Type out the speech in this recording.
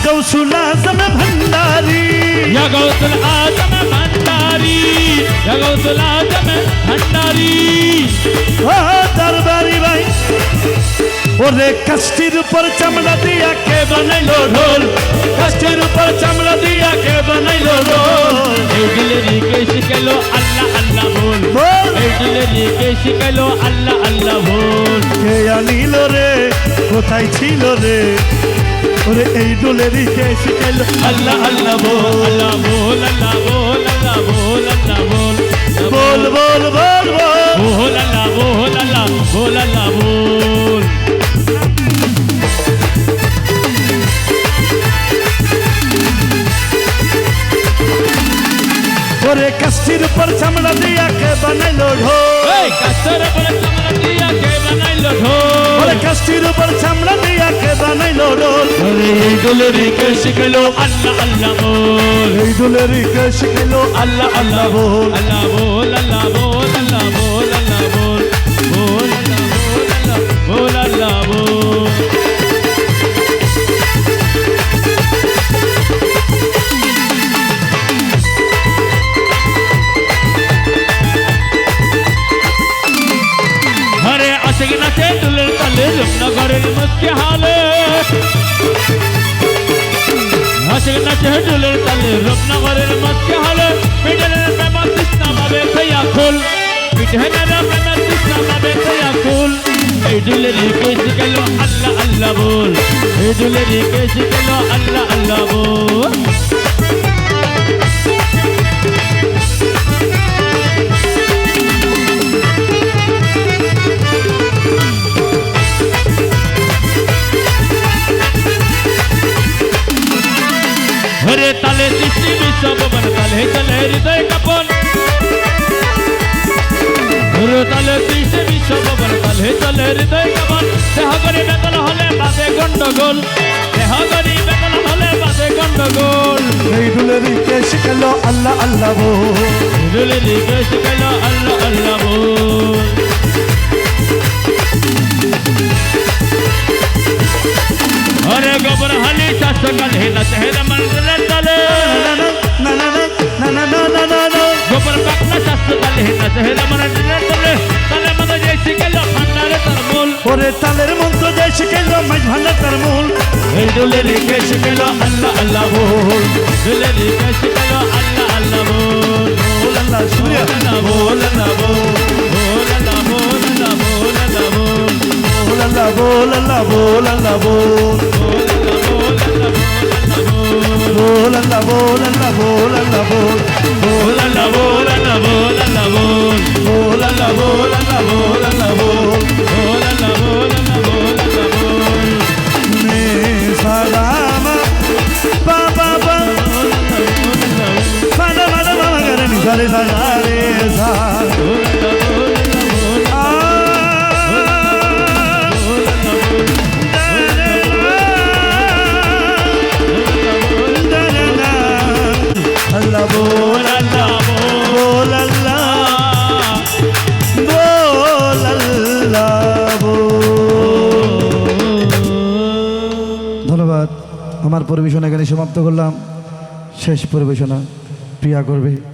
गौसुल आजम भंडारी, या गौसुल आजम भंडारी, या गौसुल आजम भंडारी। ओ दरबारी भाई ओरे कष्टेर ऊपर चमड़ा दिया के बनाइलो ढोल, कष्टेर ऊपर चमड़ा दिया के बनाइलो ढोल। এই দিলেরি কে শিখাইলো আল্লাহ আল্লাহ বল, এই দিলেরি কে শিখাইলো আল্লাহ আল্লাহ বল। কে আনিল রে কোথায় ছিল রে, ওরে এই ডোলেরই কে শিখাইলো আল্লাহ আল্লাহ বল, আল্লাহ বল, আল্লাহ বল, আল্লাহ বল, আল্লাহ বল, बोल बोल बोल बोल बोल अल्लाह बोल अल्लाह बोल अल्लाह बोल। ओरे कष्टेर ऊपर चमड़ा दिया के बनाइलो ढोल, कष्टेर ऊपर चमड़ा दिया के बनाइलो ढोल, ओरे कष्टेर ऊपर चमड़ा दिया के बनाइलो ढोल। अरे এই ডোলেরি কে শিখাইলো আল্লাহ আল্লাহ বল, এই ডোলেরই কে শিখাইলো আল্লাহ আল্লাহ বল, আল্লাহ বল, আল্লাহ বল, আল্লাহ বল, আল্লাহ বল, বল আল্লাহ বল, আল্লাহ বল, আল্লাহ বল। हरे आशिक नाचे दुल्हन तले रमनगरेर मुख्य हाले, आशिक नाचे दुल्हन तले रमनगरेर मुख्य हाले। पिटनेर प्रेमा तृष्णा पाबे थैया खोल, पिटनेर प्रेमा तृष्णा पाबे थैया खोल। এই দুলেরি কে শিখাইলো আল্লাহ আল্লাহ বল, এই দুলেরি কে শিখাইলো আল্লাহ আল্লাহ বল। हरे ताले सृष्टि विश्व भवन ताले चले हृदय कपन, हरे ताले सृष्टि विश्व भवन ताले चले हृदय कपन। देहगरी बेदल हले बादे गंडगोल, देहगरी बेदल हले बादे गंडगोल। এই ডোলেরই কে শিখাইলো আল্লাহ আল্লাহ बोल, दुलेरी के शिखाइलो अल्लाह अल्लाह बोल। हरे गोबर हली चाष कले नचहेर मंडल तले, ना ना ना ना ना ना ना ना ना गोबर पाकना चाष कले नचहेर मंडल तले। तले मद जय शिखाइलो भंडारे तरमूल, ওরে তালের মন্ত্র যে শিখাইলো মাঝ ভান্ডার তার মূল। এই দুলেরি কে শিখাইলো আল্লাহ আল্লাহ बोल, दुलेरी के शिखाइलो अल्लाह अल्लाह बोल, बोल अल्लाह शुक्रिया अल्लाह बोल, अल्लाह बोल, बोल अल्लाह बोल, अल्लाह बोल, अल्लाह बोल, बोल अल्लाह बोल अल्लाह बोल अल्लाह बोल बोल अल्लाह बोल अल्लाह बोल अल्लाह बोल बोल अल्लाह बोल, अल्लाह बोल, अल्लाह बोल, बोल अल्लाह बोल अल्लाह बोल अल्लाह बोल बोल अल्लाह बोल, अल्लाह बोल, अल्लाह बोल। ने सलामा पा पा पा पाना पाना पाना करे नि सारे सारे सा अल्लाह बोल अल्लाह बोल अल्लाह बोल अल्लाह बोल। ধন্যবাদ। আমার পরিবেশনা এখানে সমাপ্ত করলাম। শেষ পরিবেশনা প্রিয়া করবে।